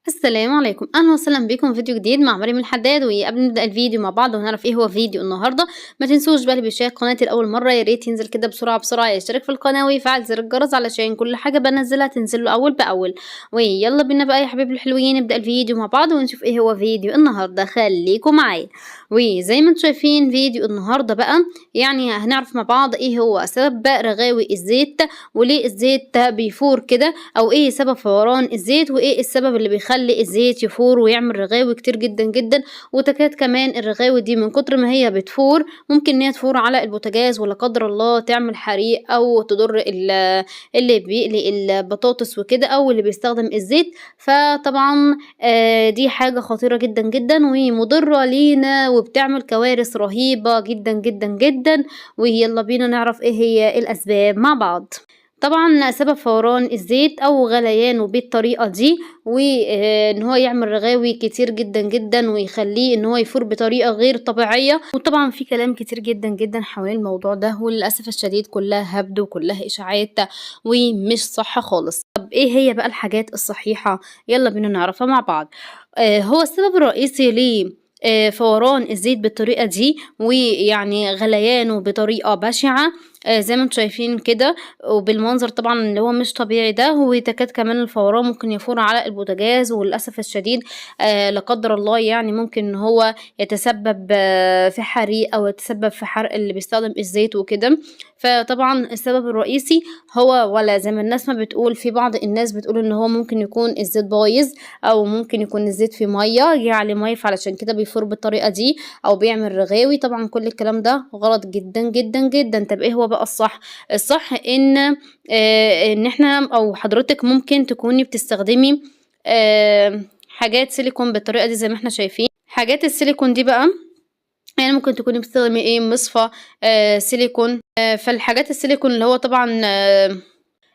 السلام عليكم، أهلا وسهلا بكم في فيديو جديد مع مريم الحداد. وقبل ما نبدأ الفيديو مع بعض ونعرف ايه هو فيديو النهارده، ما تنسوش بقى اللي بيشاهد قناتي لأول مرة يا ريت ينزل كده بسرعة يشترك في القناة ويفعل زر الجرس علشان كل حاجة بنزلها تنزله أول بأول. ويلا بينا بقى يا حبايبي الحلوين نبدأ الفيديو مع بعض ونشوف ايه هو فيديو النهارده، خليكم معايا. وزي ما انتم شايفين فيديو النهارده بقى يعني هنعرف مع بعض ايه هو سبب بقى رغاوي الزيت، وليه الزيت بيفور كده، او ايه سبب فوران الزيت، وايه السبب اللي بيخلي الزيت يفور ويعمل رغاوي كتير جدا جدا. وتكاد كمان الرغاوي دي من كتر ما هي بتفور ممكن ان هي تفور على البوتاجاز ولا قدر الله تعمل حريق او تضر اللي بيقلي البطاطس وكده او اللي بيستخدم الزيت. فطبعا دي حاجة خطيرة جدا جدا ومضرة لينا وبتعمل كوارث رهيبة جدا جدا جدا. ويلا بينا نعرف ايه هي الاسباب مع بعض. طبعا سبب فوران الزيت او غليانه بالطريقه دي وان هو يعمل رغاوي كتير جدا جدا ويخليه ان هو يفور بطريقه غير طبيعيه. وطبعا في كلام كتير جدا جدا حوالين الموضوع ده، وللاسف الشديد كلها هبد وكلها اشاعات ومش صح خالص. طب ايه هي بقى الحاجات الصحيحه؟ يلا بينا نعرفها مع بعض. هو السبب الرئيسي ليه فوران الزيت بالطريقة دي ويعني غليانه بطريقة بشعة، زي ما انتم شايفين كده وبالمنظر طبعا اللي هو مش طبيعي ده. وتكاد كمان الفوران ممكن يفور على البوتاجاز، وللأسف الشديد لا قدر الله يعني ممكن ان هو يتسبب في حريق او يتسبب في حرق اللي بيستخدم الزيت وكده. فطبعا السبب الرئيسي هو، ولا زي ما الناس ما بتقول، في بعض الناس بتقول ان هو ممكن يكون الزيت بايظ او ممكن يكون الزيت في ميه جه عليه ميه فعلشان كده بيفور بالطريقه دي او بيعمل رغاوي. طبعا كل الكلام ده غلط جدا جدا جدا. طب ايه هو بقى الصح؟ الصح ان احنا او حضرتك ممكن تكوني بتستخدمي حاجات سيليكون بالطريقه دي زي ما احنا شايفين. حاجات السيليكون دي بقى يعني ممكن تكوني بتستخدمي ايه، مصفى سيليكون. فالحاجات السيليكون اللي هو طبعا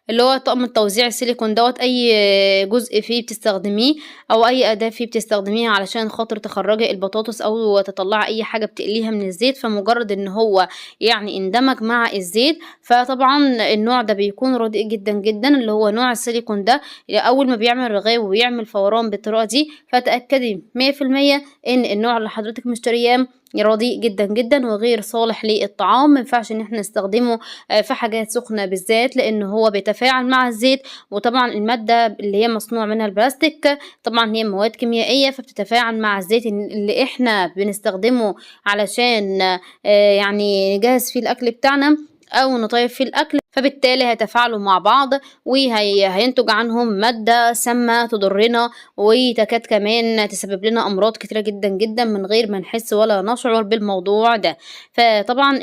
اللي هو طقم التوزيع السيليكون دوت، اي جزء فيه بتستخدميه او اي اداة فيه بتستخدميها علشان خاطر تخرجي البطاطس او تطلعي اي حاجة بتقليها من الزيت. فمجرد ان هو يعني اندمج مع الزيت فطبعا النوع ده بيكون رديء جدا جدا، اللي هو نوع السيليكون ده اول ما بيعمل رغاوي ويعمل فوران بالطريقة دي فتأكدي 100% ان النوع اللي حضرتك مشترياه رديء جدا جدا وغير صالح للطعام. مينفعش ان احنا نستخدمه في حاجات سخنة بالذات لان هو بيتفاعل مع الزيت. وطبعا المادة اللي هي مصنوع منها البلاستيك طبعا هي مواد كيميائية فبتتفاعل مع الزيت اللي احنا بنستخدمه علشان يعني نجهز فيه الاكل بتاعنا او نطيب فيه الاكل، فبالتالي هيتفاعلوا مع بعض وهينتج عنهم مادة سامة تضرنا وتكاد كمان تسبب لنا أمراض كتيرة جدا جدا من غير ما نحس ولا نشعر بالموضوع ده. فطبعا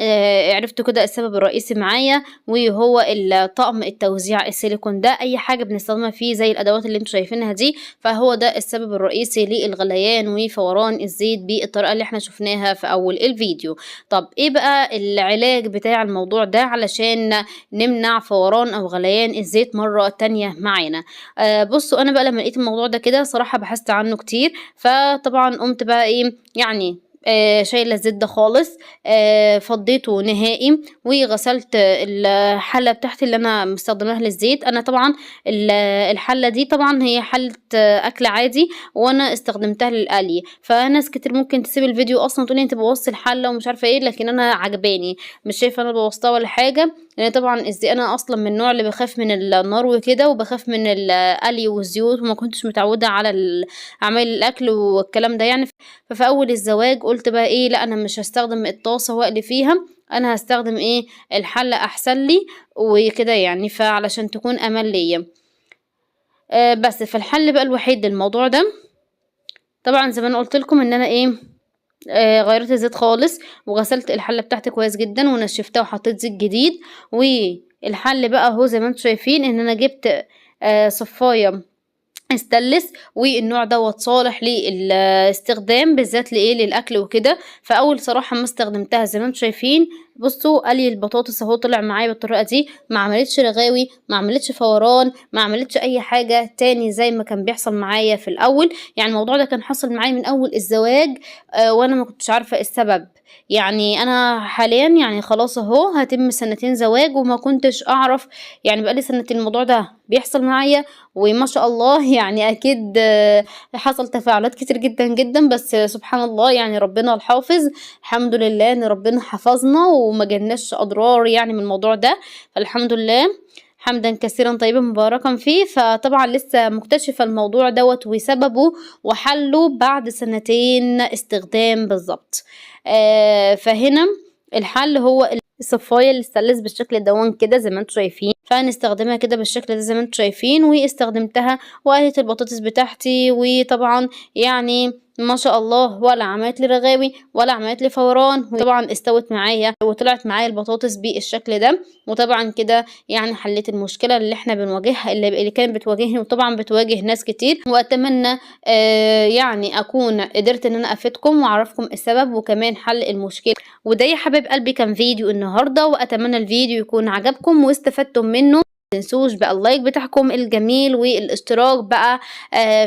عرفتوا كده السبب الرئيسي معايا، وهو الطقم التوزيع السيليكون ده أي حاجة بنستخدمها فيه زي الأدوات اللي انتوا شايفينها دي فهو ده السبب الرئيسي للغليان وفوران الزيت بالطريقة اللي احنا شفناها في أول الفيديو. طب ايه بقى العلاج بتاع الموضوع ده علشان نمنع فوران او غليان الزيت مرة تانية معانا؟ بصوا انا بقى لما لقيت الموضوع ده كده صراحة بحثت عنه كتير، فطبعا قمت بقى ايه يعني شايله الزيت ده خالص، فضيته نهائي وغسلت الحله بتاعتي اللي انا مستخدماها للزيت. انا طبعا الحله دي طبعا هي حله اكل عادي وانا استخدمتها للقلي. فناس كتير ممكن تسيب الفيديو اصلا تقولي انت بوظتي الحله ومش عارفه ايه، لكن انا عجباني، مش شايفه انا بوظتها ولا حاجه. لان طبعا انا اصلا من النوع اللي بخاف من النار وكده وبخاف من القلي والزيوت وما كنتش متعوده على اعمال الاكل والكلام ده يعني. ففي اول الزواج قلت بقى ايه، لا انا مش هستخدم الطاسه واقلي فيها، انا هستخدم ايه الحله احسن لي وكده يعني، فعلشان تكون امان ليا. بس فالحل بقى الوحيد للموضوع ده طبعا زي ما انا قلت لكم ان انا ايه غيرت الزيت خالص وغسلت الحله بتاعتي كويس جدا ونشفتها وحطيت زيت جديد. والحل بقى اهو زي ما انتم شايفين ان انا جبت صفايه استانلس، والنوع دوت صالح للاستخدام بالذات لايه للاكل وكده. فاول صراحه ما استخدمتها زي ما انتم شايفين بصوا قلي البطاطس اهو طلع معايا بالطريقه دي، ما عملتش رغاوي، ما عملتش فوران، ما عملتش اي حاجه تاني زي ما كان بيحصل معايا في الاول. يعني الموضوع ده كان حصل معايا من اول الزواج، وانا ما كنتش عارفه السبب. يعني انا حاليا يعني خلاص اهو هتم سنتين زواج وما كنتش اعرف، يعني بقالي سنتين الموضوع ده بيحصل معايا. وما شاء الله يعني اكيد حصل تفاعلات كتير جدا جدا، بس سبحان الله يعني ربنا الحافظ. الحمد لله ان ربنا حفظنا وما جالناش اضرار يعني من الموضوع ده، فالحمد لله حمدا كثيرا طيبا مباركا فيه. فطبعا لسه مكتشفة الموضوع دوت وسببه وحله بعد سنتين استخدام بالظبط. فهنا الحل هو الصفاية الستانلس بالشكل دون كده زي ما انتم شايفين، فهنستخدمها كده بالشكل ده زي ما انتم شايفين. واستخدمتها وقليت البطاطس بتاعتي، وطبعا يعني ما شاء الله ولا عملت لي رغاوي ولا عملت لي فوران، وطبعا استوت معايا وطلعت معايا البطاطس بالشكل ده. وطبعا كده يعني حليت المشكله اللي احنا بنواجهها، اللي كانت بتواجهني وطبعا بتواجه ناس كتير. واتمنى يعني اكون قدرت ان انا افيدكم واعرفكم السبب وكمان حل المشكله. وده يا حبايب قلبي كان فيديو النهارده، واتمنى الفيديو يكون عجبكم واستفدتم منه. متنسوش بقى اللايك بتاعكم الجميل والاشتراك بقى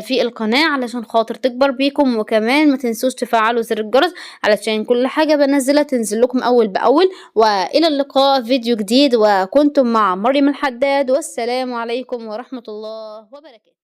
في القناة علشان خاطر تكبر بيكم، وكمان ما تنسوش تفعلوا زر الجرس علشان كل حاجة بنزلها تنزل لكم أول بأول. وإلى اللقاء في فيديو جديد، وكنتم مع مريم الحداد، والسلام عليكم ورحمة الله وبركاته.